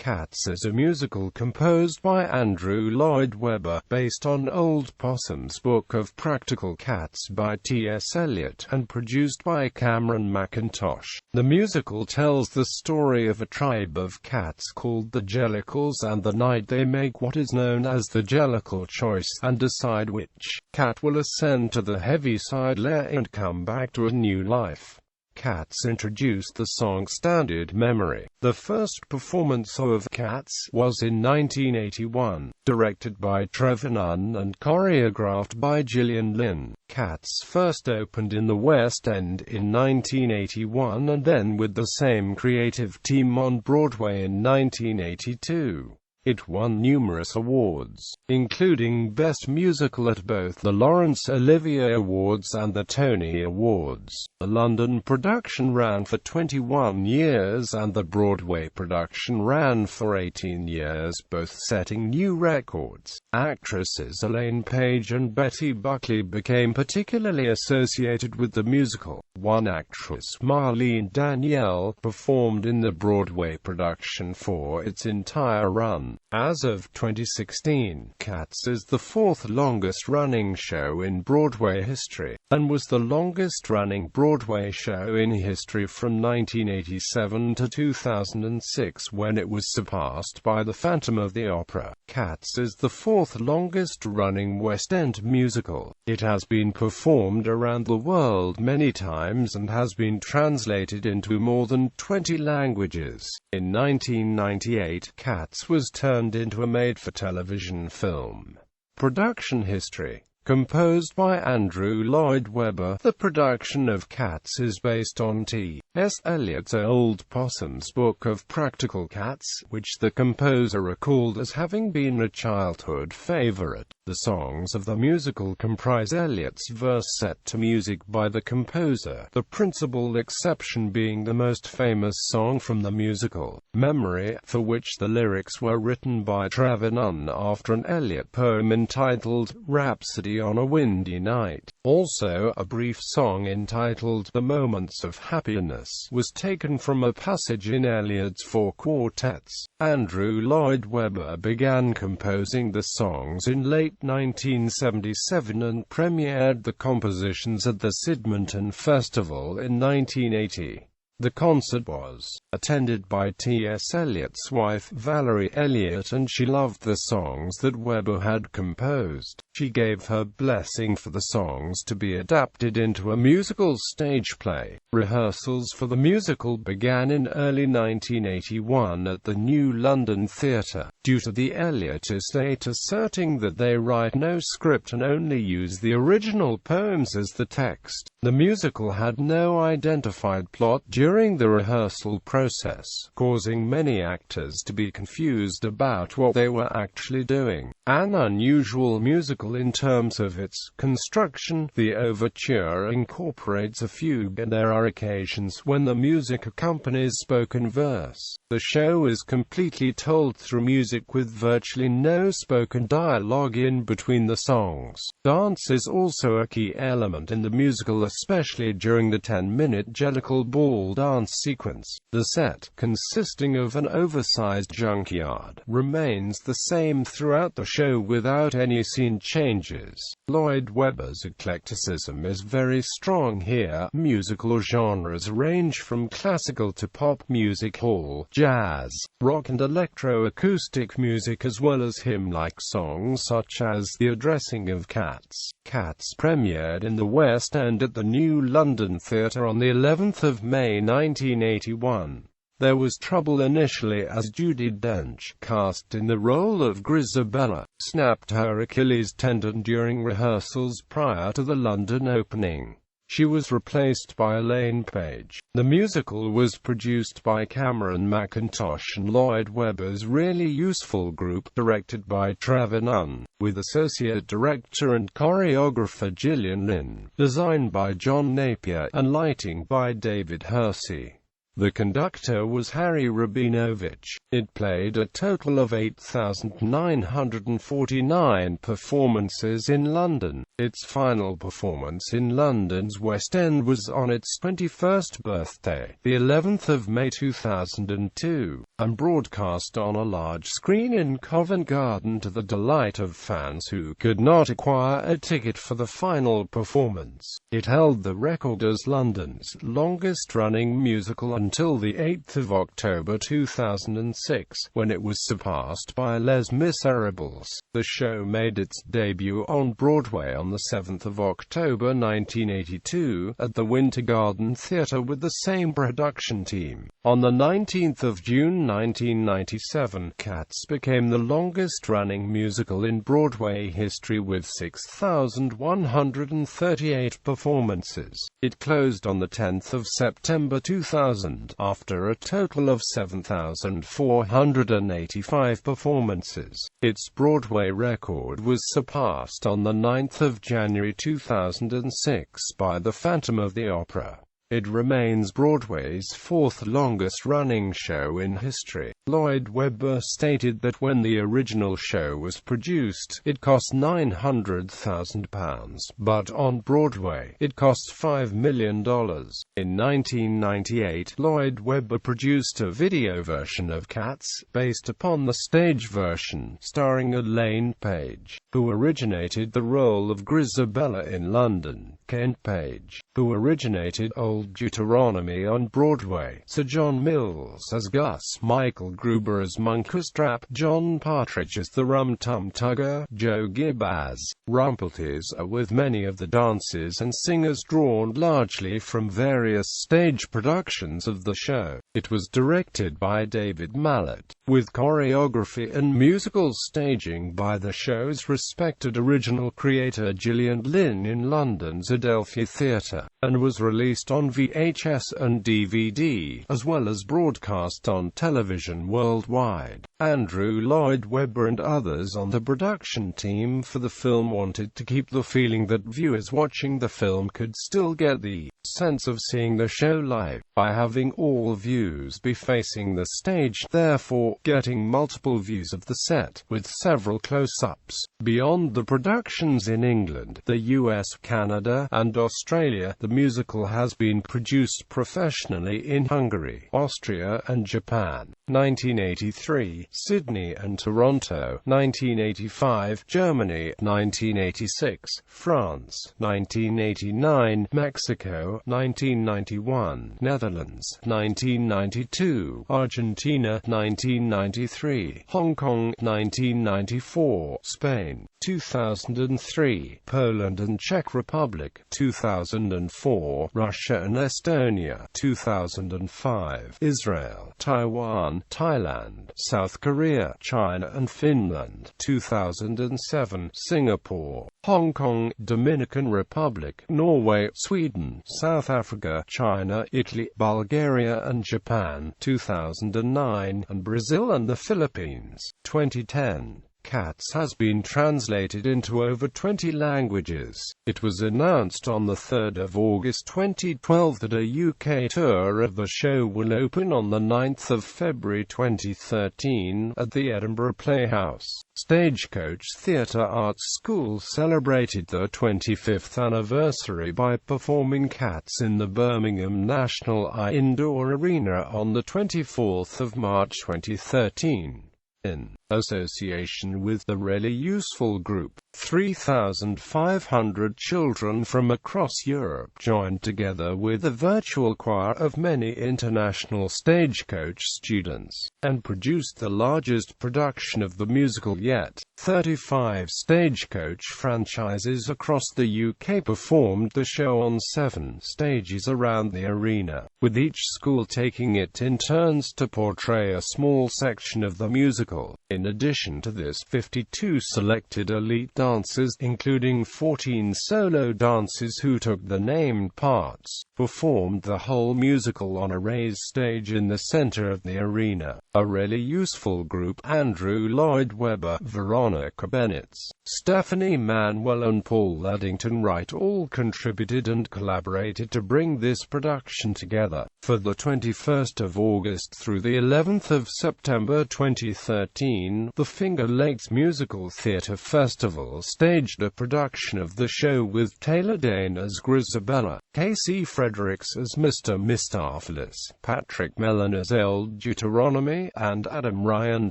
Cats is a musical composed by Andrew Lloyd Webber, based on old Possum's Book of Practical Cats by T.S.Eliot, and produced by Cameron Mackintosh. The musical tells the story of a tribe of cats called the Jellicles and the night they make what is known as the Jellicle choice, and decide which cat will ascend to the Heaviside Layer and come back to a new life. Cats introduced the song Standard Memory. The first performance of Cats was in 1981, directed by Trevor Nunn and choreographed by Jellicle. Cats first opened in the West End in 1981 and then with the same creative team on Broadway in 1982. It won numerous awards, including Best Musical at both the Laurence Olivier Awards and the Tony Awards. The London production ran for 21 years and the Broadway production ran for 18 years, both setting new records. Actresses Elaine Paige and Betty Buckley became particularly associated with the musical. One actress, Marlene Danielle, performed in the Broadway production for its entire run. As of 2016, Cats is the fourth longest-running show in Broadway history, and was the longest-running Broadway show in history from 1987 to 2006, when it was surpassed by The Phantom of the Opera. Cats is the fourth longest-running West End musical. It has been performed around the world many times and has been translated into more than 20 languages. In 1998, Cats was turned into a made-for-television film. Production history. Composed by Andrew Lloyd Webber, the production of Cats is based on T.S.Eliot's Old Possum's Book of Practical Cats, which the composer recalled as having been a childhood favorite. The songs of the musical comprise Eliot's verse set to music by the composer, the principal exception being the most famous song from the musical, Memory, for which the lyrics were written by Trevor Nunn after an Eliot poem entitled Rhapsody on a Windy Night. Also, a brief song entitled The Moments of Happiness was taken from a passage in Eliot's Four Quartets. Andrew Lloyd Webber began composing the songs in late 1977 and premiered the compositions at the Sydmonton Festival in 1980. The concert was attended by T.S. Eliot's wife Valerie Eliot, and she loved the songs that Webber had composed. She gave her blessing for the songs to be adapted into a musical stage play. Rehearsals for the musical began in early 1981 at the New London Theatre, due to the Eliot estate asserting that they write no script and only use the original poems as the text. The musical had no identified plot during the rehearsal process, causing many actors to be confused about what they were actually doing. An unusual musical in terms of its construction, the overture incorporates a fugue, and there are occasions when the music accompanies spoken verse. The show is completely told through music with virtually no spoken dialogue in between the songs. Dance is also a key element in the musical, especially during the 10-minute Jellicle ball dance sequence. The set, consisting of an oversized junkyard, remains the same throughout the show without any scene changes. Lloyd Webber's eclecticism is very strong here. Musical genres range from classical to pop music, hall, jazz, rock and electro-acoustic music, as well as hymn-like songs such as The Addressing of Cats. Cats premiered in the West End at the New London Theatre on the 11th of May 1981. There was trouble initially as Judi Dench, cast in the role of Grisabella, snapped her Achilles tendon during rehearsals prior to the London opening. She was replaced by Elaine Paige. The musical was produced by Cameron Mackintosh and Lloyd Webber's Really Useful Group, directed by Trevor Nunn, with associate director and choreographer Jellicle, designed by John Napier, and lighting by David Hersey. The conductor was Harry Rabinovich. It played a total of 8,949 performances in London. Its final performance in London's West End was on its 21st birthday, the 11th of May 2002, and broadcast on a large screen in Covent Garden to the delight of fans who could not acquire a ticket for the final performance. It held the record as London's longest-running musical until the 8th of October 2006, when it was surpassed by Les Miserables. The show made its debut on Broadway on the 7th of October 1982, at the Winter Garden Theatre with the same production team. On the 19th of June 1997, Cats became the longest-running musical in Broadway history with 6,138 performances. It closed on the 10th of September 2000, after a total of 7,485 performances. Its Broadway record was surpassed on the 9th of January 2006 by The Phantom of the Opera. It remains Broadway's fourth longest-running show in history. Lloyd Webber stated that when the original show was produced, it cost £900,000, but on Broadway, it cost $5 million. In 1998, Lloyd Webber produced a video version of Cats, based upon the stage version, starring Elaine Paige, who originated the role of Grisabella in London, Kent Page, who originated Old Deuteronomy on Broadway, Sir John Mills as Gus, Michael Gruber as Monkstrap, John Partridge as the Rum Tum Tugger, Joe Gibb as Rumpelteazer, with many of the dances and singers drawn largely from various stage productions of the show. It was directed by David Mallet, with choreography and musical staging by the show's respected original creator Gillian Lynne in London's Adelphi Theatre, and was released on VHS and DVD, as well as broadcast on television worldwide. Andrew Lloyd Webber and others on the production team for the film wanted to keep the feeling that viewers watching the film could still get the sense of seeing the show live, by having all views be facing the stage, therefore getting multiple views of the set, with several close-ups. Beyond the productions in England, the US, Canada, and Australia, the musical has been produced professionally in Hungary, Austria, and Japan. 1983, Sydney and Toronto. 1985, Germany. 1986, France. 1989, Mexico. 1991, Netherlands. 1992, Argentina. 1993, Hong Kong. 1994, Spain. 2003, Poland and Czech Republic. 2004, Russia and Estonia. 2005, Israel, Taiwan, Thailand, South Korea, China and Finland. 2007, Singapore, Hong Kong, Dominican Republic, Norway, Sweden, South Africa, China, Italy, Bulgaria and Japan. 2009, and Brazil and the Philippines. 2010. Cats has been translated into over 20 languages. It was announced on the 3rd of August 2012 that a UK tour of the show will open on the 9th of February 2013 at the Edinburgh Playhouse. Stagecoach Theatre Arts School celebrated the 25th anniversary by performing Cats in the Birmingham National Indoor Arena on the 24th of March 2013. In association with the Really Useful Group, 3,500 children from across Europe joined together with a virtual choir of many international Stagecoach students, and produced the largest production of the musical yet. 35 Stagecoach franchises across the UK performed the show on 7 stages around the arena, with each school taking it in turns to portray a small section of the musical. In addition to this, 52 selected elite dancers, including 14 solo dancers who took the named parts, performed the whole musical on a raised stage in the center of the arena. A Really Useful Group, Andrew Lloyd Webber, Veronica Bennett, Stephanie Manuel and Paul Addington Wright all contributed and collaborated to bring this production together. For the 21st of August through the 11th of September 2013, 2013, the Finger Lakes Musical Theatre Festival staged a production of the show with Taylor Dayne as Grizabella, Casey Fredericks as Mr. Mistopheles, Patrick Mellon as Old Deuteronomy, and Adam Ryan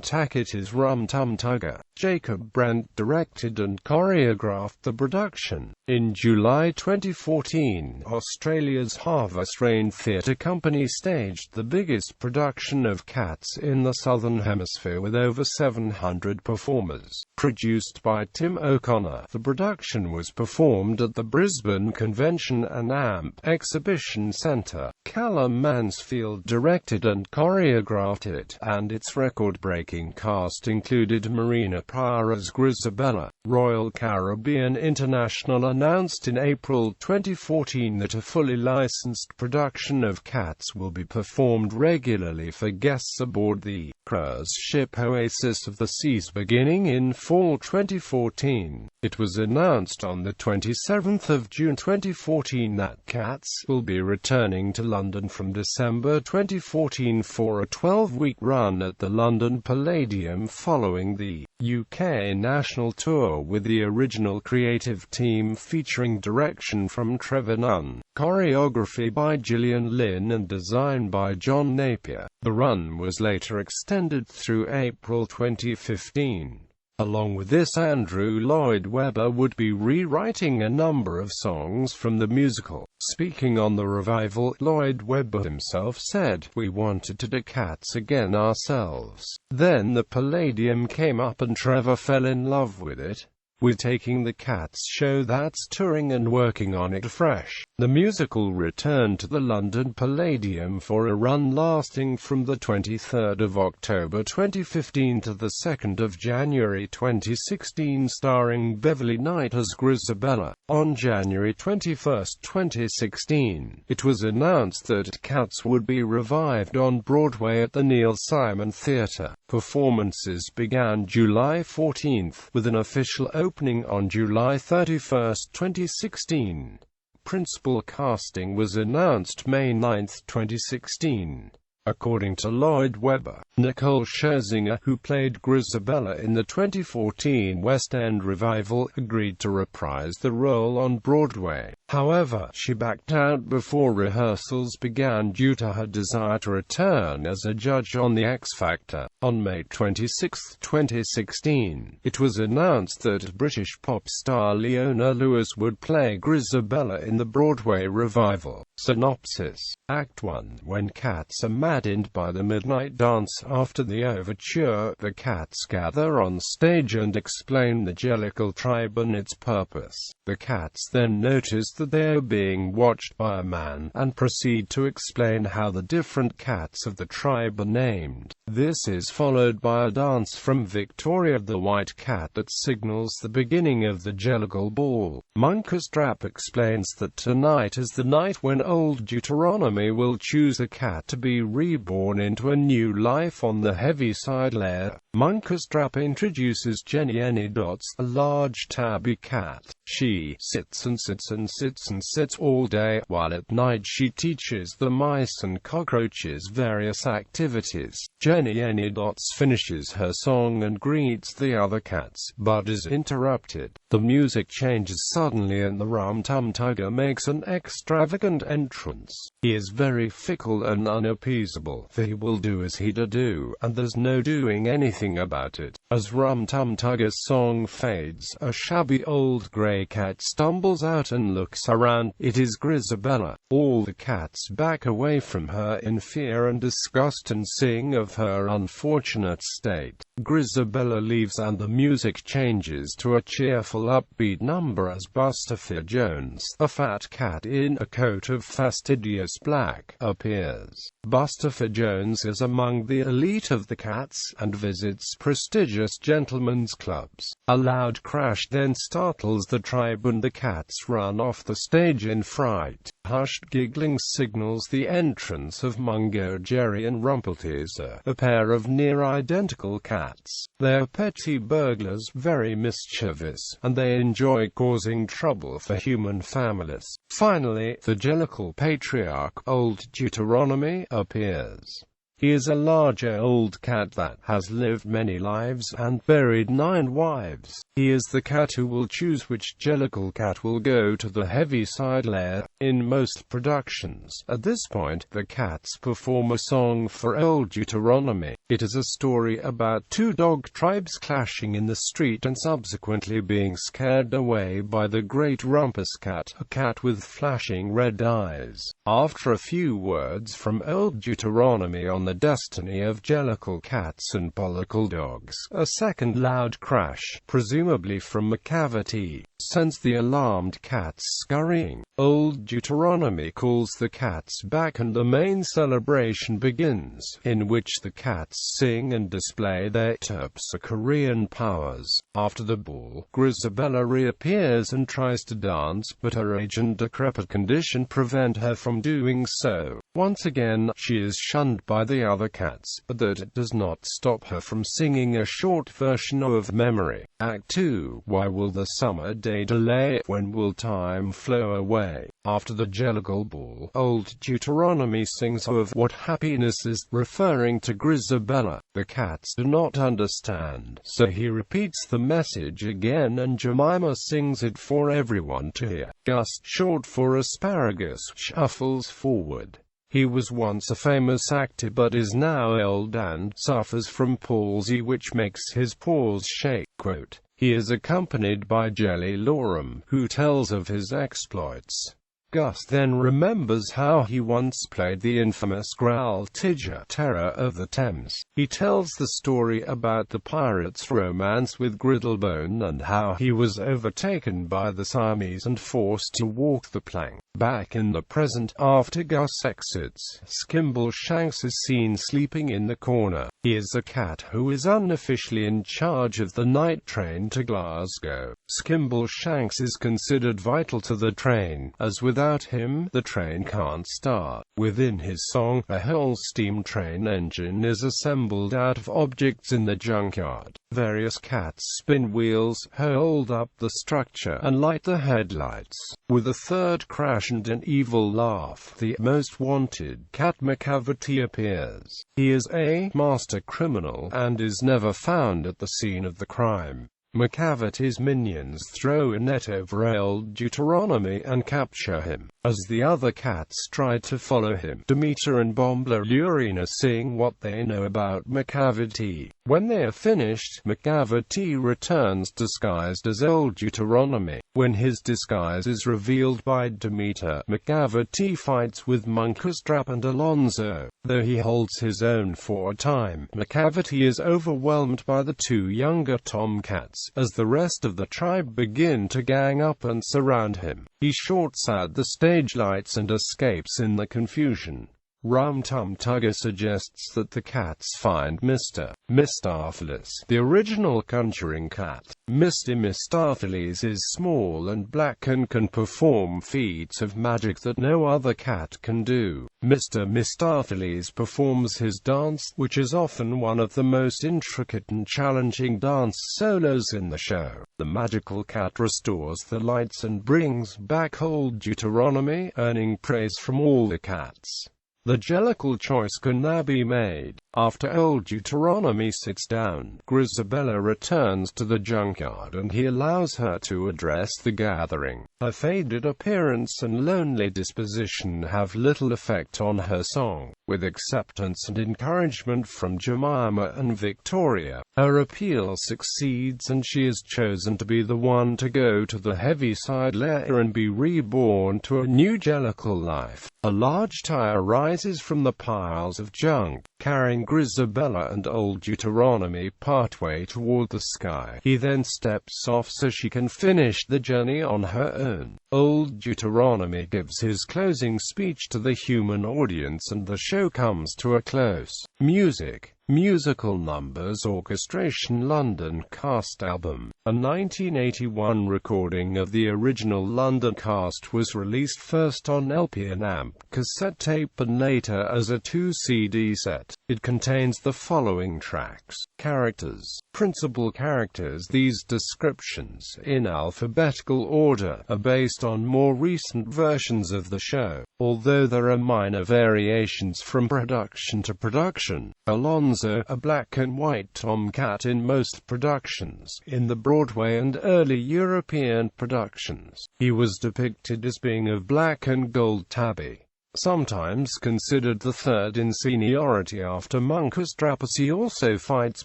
Tackett as Rum Tum Tugger. Jacob Brent directed and choreographed the production. In July 2014, Australia's Harvest Rain Theatre Company staged the biggest production of Cats in the Southern Hemisphere with over 700 performers. Produced by Tim O'Connor, the production was performed at the Brisbane Convention and AMP Exhibition Centre. Callum Mansfield directed and choreographed it, and its record-breaking cast included Marina Pryor as Grizabella. Royal Caribbean International announced in April 2014 that a fully licensed production of Cats will be performed regularly for guests aboard the cruise ship Oasis of the Seas beginning in fall 2014. It was announced on the 27th of June 2014 that Cats will be returning to London from December 2014 for a 12-week run at the London Palladium following the UK national tour, with the original creative team featuring direction from Trevor Nunn, choreography by Gillian Lynn and design by John Napier. The run was later extended through April 2015. Along with this, Andrew Lloyd Webber would be rewriting a number of songs from the musical. Speaking on the revival, Lloyd Webber himself said, "We wanted to do Cats again ourselves. Then the Palladium came up and Trevor fell in love with it. We're taking the Cats show that's touring and working on it fresh." The musical returned to the London Palladium for a run lasting from the 23rd of October 2015 to the 2nd of January 2016, starring Beverly Knight as Grizabella. On January 21, 2016, it was announced that Cats would be revived on Broadway at the Neil Simon Theatre. Performances began July 14, with an official opening on July 31, 2016. Principal casting was announced May 9, 2016. According to Lloyd Webber, Nicole Scherzinger, who played Grizabella in the 2014 West End revival, agreed to reprise the role on Broadway. However, she backed out before rehearsals began due to her desire to return as a judge on The X Factor. On May 26, 2016, it was announced that British pop star Leona Lewis would play Grizabella in the Broadway revival. Synopsis. Act 1. When cats are maddened by the midnight dance after the overture, the cats gather on stage and explain the Jellicle tribe and its purpose. The cats then notice that they are being watched by a man, and proceed to explain how the different cats of the tribe are named. This is followed by a dance from Victoria the white cat that signals the beginning of the Jellicle Ball. Munkustrap explains that tonight is the night when Old Deuteronomy will choose a cat to be reborn into a new life on the Heaviside Layer. Munkustrap introduces Jellicles, a large tabby cat. She sits and sits and sits and sits all day, while at night she teaches the mice and cockroaches various activities. Jellicles finishes her song and greets the other cats, but is interrupted. The music changes suddenly and the Rum Tum Tugger makes an extravagant entrance. He is very fickle and unappeasable. He will do as he do, and there's no doing anything about it. As Rum Tum Tugger's song fades, a shabby old grey cat stumbles out and looks around. It is Grizabella. All the cats back away from her in fear and disgust and sing of her unfortunate state. Grizabella leaves and the music changes to a cheerful upbeat number as Bustopher Jones, a fat cat in a coat of fastidious black, appears. Bustopher Jones is among the elite of the cats, and visits prestigious gentlemen's clubs. A loud crash then startles the tribe and the cats run off the stage in fright. Hushed giggling signals the entrance of Mungo Jerry and Rumpelteazer, a pair of near-identical cats. They are petty burglars, very mischievous, and they enjoy causing trouble for human families. Finally, the Jellicle patriarch, Old Deuteronomy, appears. He is a larger old cat that has lived many lives and buried 9 wives. He is the cat who will choose which Jellicle cat will go to the Heaviside Layer. In most productions, at this point, the cats perform a song for Old Deuteronomy. It is a story about 2 dog tribes clashing in the street and subsequently being scared away by the Great Rumpus Cat, a cat with flashing red eyes. After a few words from Old Deuteronomy on the destiny of Jellicle cats and pollicle dogs, a second loud crash, presumably from Macavity, sends the alarmed cats scurrying. Old Deuteronomy calls the cats back and the main celebration begins, in which the cats sing and display their Terpsichorean powers. After the ball, Grisabella reappears and tries to dance, but her age and decrepit condition prevent her from doing so. Once again, she is shunned by the other cats, but that does not stop her from singing a short version of Memory. Act 2. Why will the summer day delay? When will time flow away? After the Jellicle ball, Old Deuteronomy sings of what happiness is, referring to Grisabella. The cats do not understand, so he repeats the message again and Jemima sings it for everyone to hear. Gus, short for asparagus, shuffles forward. He was once a famous actor but is now old and suffers from palsy which makes his paws shake. Quote, he is accompanied by Jellicle, who tells of his exploits. Gus then remembers how he once played the infamous Growltija, Terror of the Thames. He tells the story about the pirate's romance with Griddlebone and how he was overtaken by the Siamese and forced to walk the plank. Back in the present, after Gus exits, Skimbleshanks is seen sleeping in the corner. He is a cat who is unofficially in charge of the night train to Glasgow. Skimbleshanks is considered vital to the train, as without him, the train can't start. Within his song, a whole steam train engine is assembled out of objects in the junkyard. Various cats spin wheels, hold up the structure, and light the headlights. With a third crash and an evil laugh, the most wanted cat Macavity appears. He is a master criminal, and is never found at the scene of the crime. Macavity's minions throw a net over Old Deuteronomy and capture him. As the other cats try to follow him, Demeter and Bomblurina sing what they know about Macavity. When they are finished, Macavity returns disguised as Old Deuteronomy. When his disguise is revealed by Demeter, Macavity fights with Munkustrap and Alonzo. Though he holds his own for a time, Macavity is overwhelmed by the 2 younger tomcats, as the rest of the tribe begin to gang up and surround him. He shorts out the stage lights and escapes in the confusion. Rum Tum Tugger suggests that the cats find Mr. Mistopheles, the original conjuring cat. Mr. Mistopheles is small and black and can perform feats of magic that no other cat can do. Mr. Mistopheles performs his dance, which is often one of the most intricate and challenging dance solos in the show. The magical cat restores the lights and brings back Old Deuteronomy, earning praise from all the cats. The Jellicle choice can now be made. After Old Deuteronomy sits down, Grisabella returns to the junkyard and he allows her to address the gathering. Her faded appearance and lonely disposition have little effect on her song. With acceptance and encouragement from Jemima and Victoria, her appeal succeeds and she is chosen to be the one to go to the Heaviside Layer and be reborn to a new Jellicle life. A large tire rises from the piles of junk, carrying Grisabella and Old Deuteronomy partway toward the sky. He then steps off so she can finish the journey on her own. Old Deuteronomy gives his closing speech to the human audience and the show comes to a close. Music. Musical Numbers Orchestration London Cast album. A 1981 recording of the original London Cast was released first on LP and AMP cassette tape and later as a 2-CD set. It contains the following tracks. Characters. Principal characters. These descriptions, in alphabetical order, are based on more recent versions of the show, although there are minor variations from production to production. Alonzo, a black and white tomcat in most productions. In the Broadway and early European productions, he was depicted as being of black and gold tabby. Sometimes considered the third in seniority after Monkus Drappus, he also fights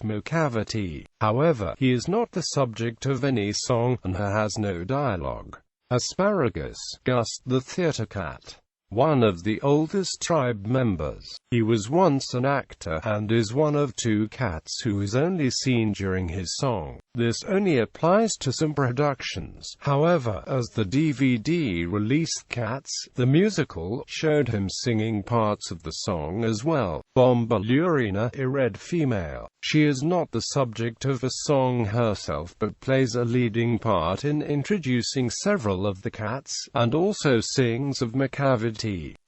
Macavity. However, he is not the subject of any song, and has no dialogue. Asparagus, Gus, the theatre cat. One of the oldest tribe members. He was once an actor, and is one of two cats who is only seen during his song. This only applies to some productions. However, as the DVD released Cats, the musical, showed him singing parts of the song as well. Bombalurina, a red female. She is not the subject of a song herself, but plays a leading part in introducing several of the cats, and also sings of Macavity.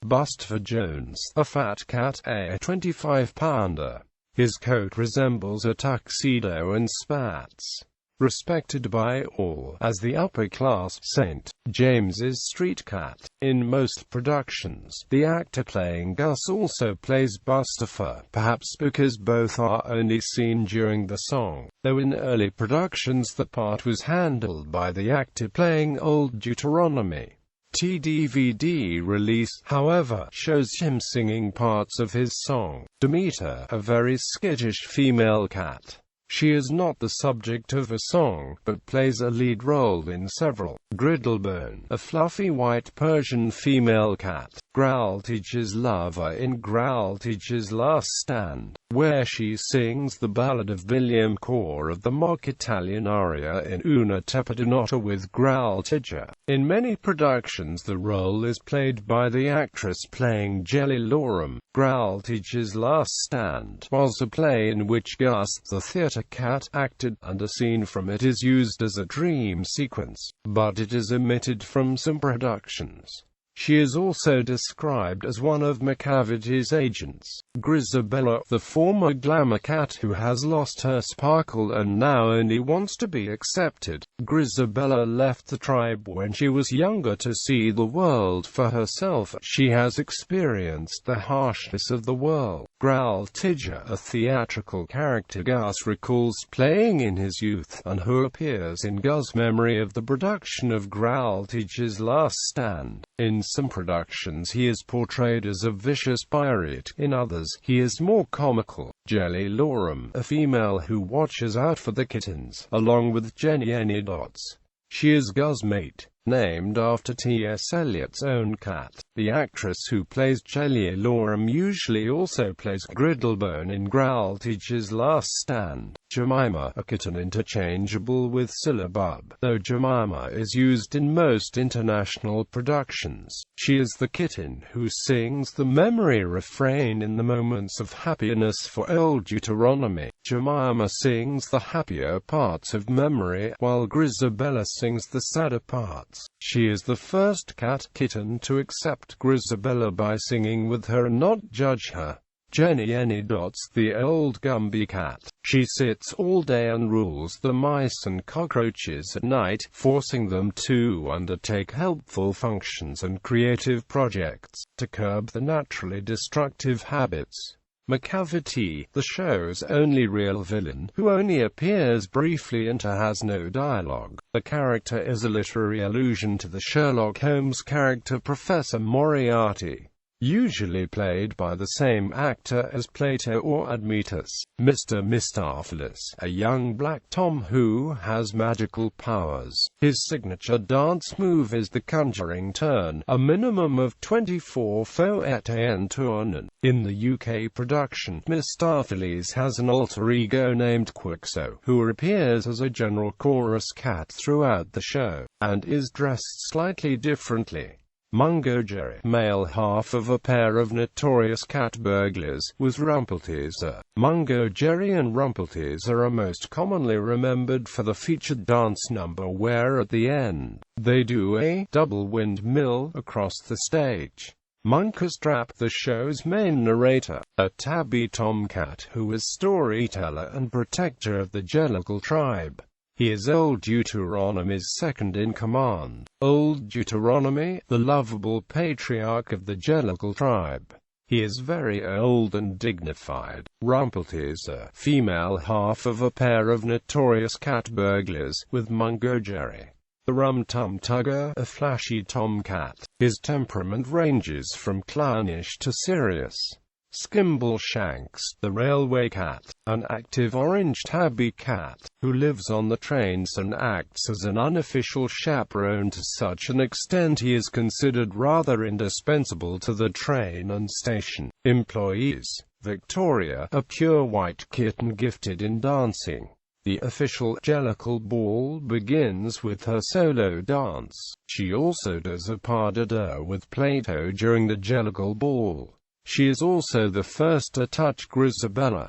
Bustopher Jones, a fat cat, a 25-pounder. His coat resembles a tuxedo and spats. Respected by all as the upper-class St. James's Street cat. In most productions, the actor playing Gus also plays Bustopher, perhaps because both are only seen during the song, though in early productions the part was handled by the actor playing Old Deuteronomy. DVD release, however, shows him singing parts of his song. Demeter, a very skittish female cat. She is not the subject of a song, but plays a lead role in several. Griddlebone, a fluffy white Persian female cat. Growlitage's lover in Growlitage's Last Stand, where she sings the ballad of William Core of the mock Italian aria in Una tepida notte with Growltage. In many productions the role is played by the actress playing Jellicle. Growlitage's Last Stand was a play in which Gus, the theatre cat, acted, and a scene from it is used as a dream sequence, but it is omitted from some productions. She is also described as one of Macavity's agents. Grizabella, the former glamour cat who has lost her sparkle and now only wants to be accepted. Grizabella left the tribe when she was younger to see the world for herself. She has experienced the harshness of the world. Growltage, a theatrical character Gus recalls playing in his youth, and who appears in Gus' memory of the production of Growlitage's Last Stand. In some productions he is portrayed as a vicious pirate, in others, he is more comical. Jellicle, a female who watches out for the kittens, along with Jenny Dots. She is Gus' mate, named after T.S.Eliot's own cat. The actress who plays Jellicle usually also plays Griddlebone in Growlitage's Last Stand. Jemima, a kitten interchangeable with Syllabub, though Jemima is used in most international productions. She is the kitten who sings the memory refrain in the moments of happiness for Old Deuteronomy. Jemima sings the happier parts of memory, while Grizabella sings the sadder parts. She is the first cat-kitten to accept Grizabella by singing with her and not judge her. Jenny Dots, the old Gumby cat. She sits all day and rules the mice and cockroaches at night, forcing them to undertake helpful functions and creative projects, to curb the naturally destructive habits. Macavity, the show's only real villain, who only appears briefly and has no dialogue. The character is a literary allusion to the Sherlock Holmes character Professor Moriarty, usually played by the same actor as Plato or Admetus. Mr. Mistopheles, a young black Tom who has magical powers. His signature dance move is the conjuring turn, a minimum of 24 fois et un tournon. In the UK production, Mistopheles has an alter ego named Quixo, who appears as a general chorus cat throughout the show, and is dressed slightly differently. Mungo Jerry, male half of a pair of notorious cat burglars, was Rumpelteazer. Mungo Jerry and Rumpelteazer are most commonly remembered for the featured dance number where at the end, they do a double windmill across the stage. Mungostrap, the show's main narrator, a tabby tomcat who is storyteller and protector of the Jellicle tribe. He is Old Deuteronomy's second-in-command. Old Deuteronomy, the lovable patriarch of the Jellicle tribe. He is very old and dignified. Rumpelteazer, female half of a pair of notorious cat burglars, with Mungo Jerry, the rum-tum-tugger, a flashy tomcat. His temperament ranges from clownish to serious. Skimbleshanks, the railway cat, an active orange tabby cat, who lives on the trains and acts as an unofficial chaperone to such an extent he is considered rather indispensable to the train and station employees. Victoria, a pure white kitten gifted in dancing. The official Jellicle ball begins with her solo dance. She also does a pas de deux with Plato during the Jellicle ball. She is also the first to touch Grisabella.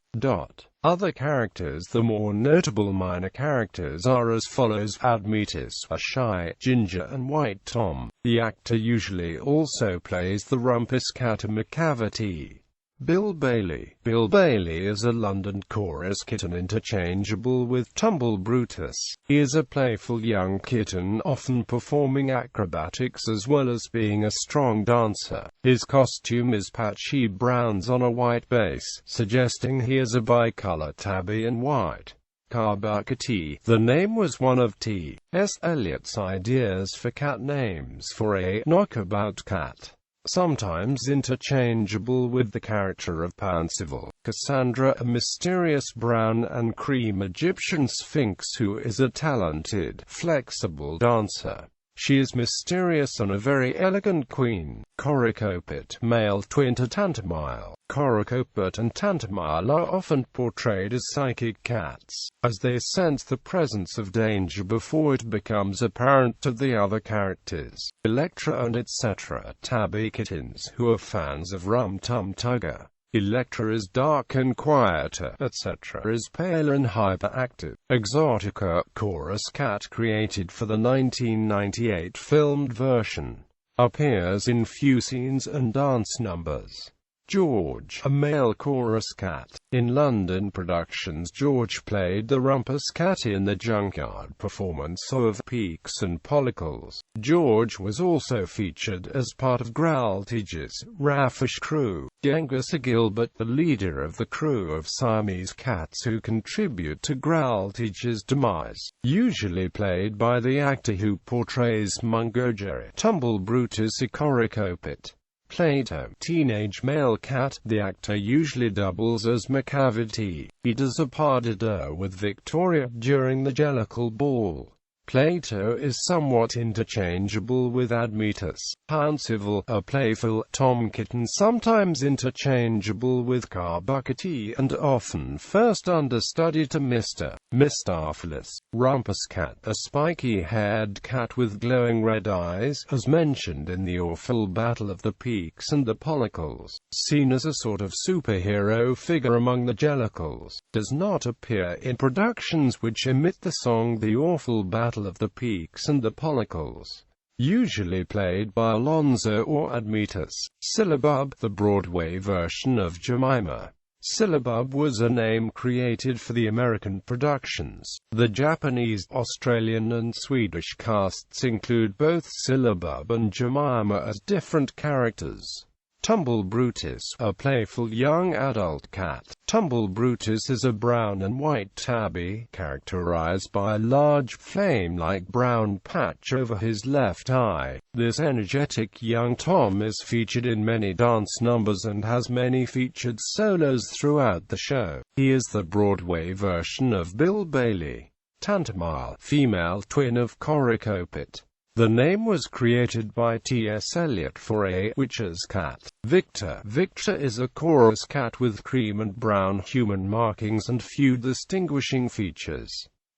Other characters. The more notable minor characters are as follows: Admetus, a shy, ginger and white tom. The actor usually also plays the rumpus cat Macavity. Bill Bailey. Bill Bailey is a London chorus kitten interchangeable with Tumble Brutus. He is a playful young kitten, often performing acrobatics as well as being a strong dancer. His costume is patchy browns on a white base, suggesting he is a bicolor tabby and white. Carbuckety. The name was one of T.S.Eliot's ideas for cat names for a knockabout cat, sometimes interchangeable with the character of Pansivil. Cassandra, a mysterious brown and cream Egyptian sphinx who is a talented, flexible dancer. She is mysterious and a very elegant queen. Coracopet, male twin to Tantamile. Coracopet and Tantamile are often portrayed as psychic cats, as they sense the presence of danger before it becomes apparent to the other characters. Electra and etc. tabby kittens who are fans of Rum-Tum-Tugger. Electra is dark and quieter, etc. is pale and hyperactive. Exotica, chorus cat created for the 1998 filmed version, appears in few scenes and dance numbers. George, a male chorus cat. In London productions, George played the rumpus cat in the Junkyard performance of Peaks and Pollicles. George was also featured as part of Growlitage's raffish crew. Genghis Gilbert, the leader of the crew of Siamese cats who contribute to Growlitage's demise, usually played by the actor who portrays Mungo Jerry. Tumble Brutus, a Coracopet. Plato, teenage male cat. The actor usually doubles as Macavity. He does a pas de deux with Victoria during the Jellicle ball. Plato is somewhat interchangeable with Admetus. Pansivil, a playful tom kitten, sometimes interchangeable with Carbuckety and often first understudy to Mr. Mistopheles. Rumpus cat, a spiky-haired cat with glowing red eyes, as mentioned in the awful Battle of the Peaks and the Pollicles. Seen as a sort of superhero figure among the Jellicles, does not appear in productions which emit the song The Awful Battle of the Peaks and the Pollicles. Usually played by Alonzo or Admetus. Syllabub, the Broadway version of Jemima. Syllabub was a name created for the American productions. The Japanese, Australian and Swedish casts include both Syllabub and Jemima as different characters. Tumble Brutus, a playful young adult cat. Tumble Brutus is a brown and white tabby, characterized by a large flame-like brown patch over his left eye. This energetic young tom is featured in many dance numbers and has many featured solos throughout the show. He is the Broadway version of Bill Bailey. Tantamile, female twin of Coracopet. The name was created by T.S.Eliot for a witch's cat. Victor. Victor is a chorus cat with cream and brown human markings and few distinguishing features.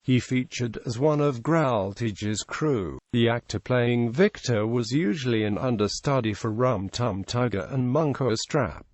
He featured as one of Graltage's crew. The actor playing Victor was usually an understudy for Rum Tum Tugger and Mungo Strap.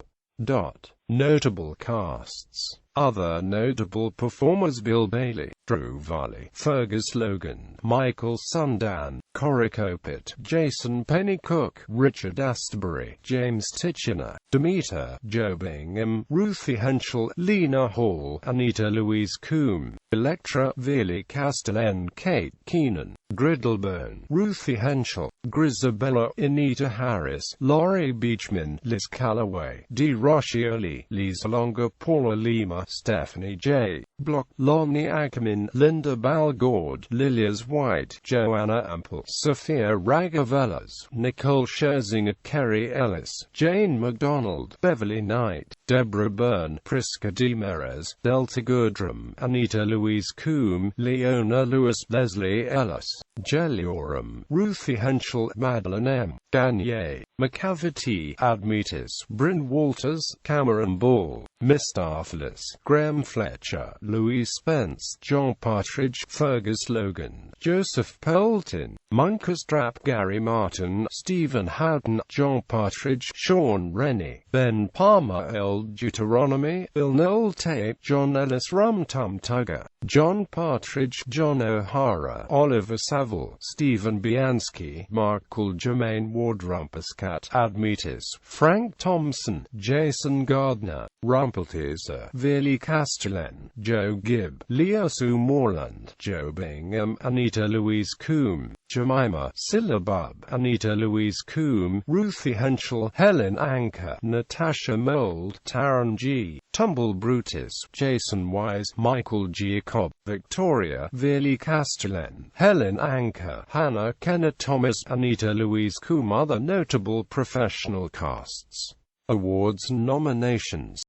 Notable casts. Other notable performers: Bill Bailey, Drew Varley, Fergus Logan, Michael Sundan, Corey Copit, Jason Pennycook, Richard Astbury, James Titchener, Demeter, Joe Bingham, Ruthie Henschel, Lena Hall, Anita Louise Coombe, Electra, Veerley Castellan, Kate Keenan, Griddlebone, Ruthie Henschel, Grisabella, Anita Harris, Laurie Beachman, Liz Calloway, Dee Roscioli, Lisa Longa, Paula Lima, Stephanie J. Block, Lonnie Ackerman, Linda Balgord, Lilias White, Joanna Ample, Sophia Ragavellas, Nicole Scherzinger, Kerry Ellis, Jane MacDonald, Beverly Knight, Deborah Byrne, Priska Demerez, Delta Goodrum, Anita Louise Coombe, Leona Lewis, Leslie Ellis, Jelly Oram, Ruthie Henschel, Madeline M. Gagne, McCavity, Admetus, Bryn Walters, Cameron Ball, Mistopheles, Graham Fletcher, Louise Spence, John Partridge, Fergus Logan, Joseph Pelton, Mungo Strap, Gary Martin, Stephen Houghton, John Partridge, Sean Rennie, Ben Palmer, L. Deuteronomy, Bill Nolte, John Ellis, Rum Tum Tugger, John Partridge, John O'Hara, Oliver Saville, Stephen Bianski, Markle, Jermaine Ward, Rumpuscat, Admetus, Frank Thompson, Jason Gardner, Rumpelteaser, Veerley Castellan, Joe Gibb, Leo Sue Moreland, Joe Bingham, Anita Louise Coombe, Jemima Syllabub, Anita Louise Coombe, Ruthie Henschel, Helen Anker, Natasha Mould, Taron G. Tumble Brutus, Jason Wise, Michael G. Cobb, Victoria, Veerley Castellan, Helen Anker, Hannah Kenneth Thomas, Anita Louise Coombe. Other notable professional casts. Awards and nominations.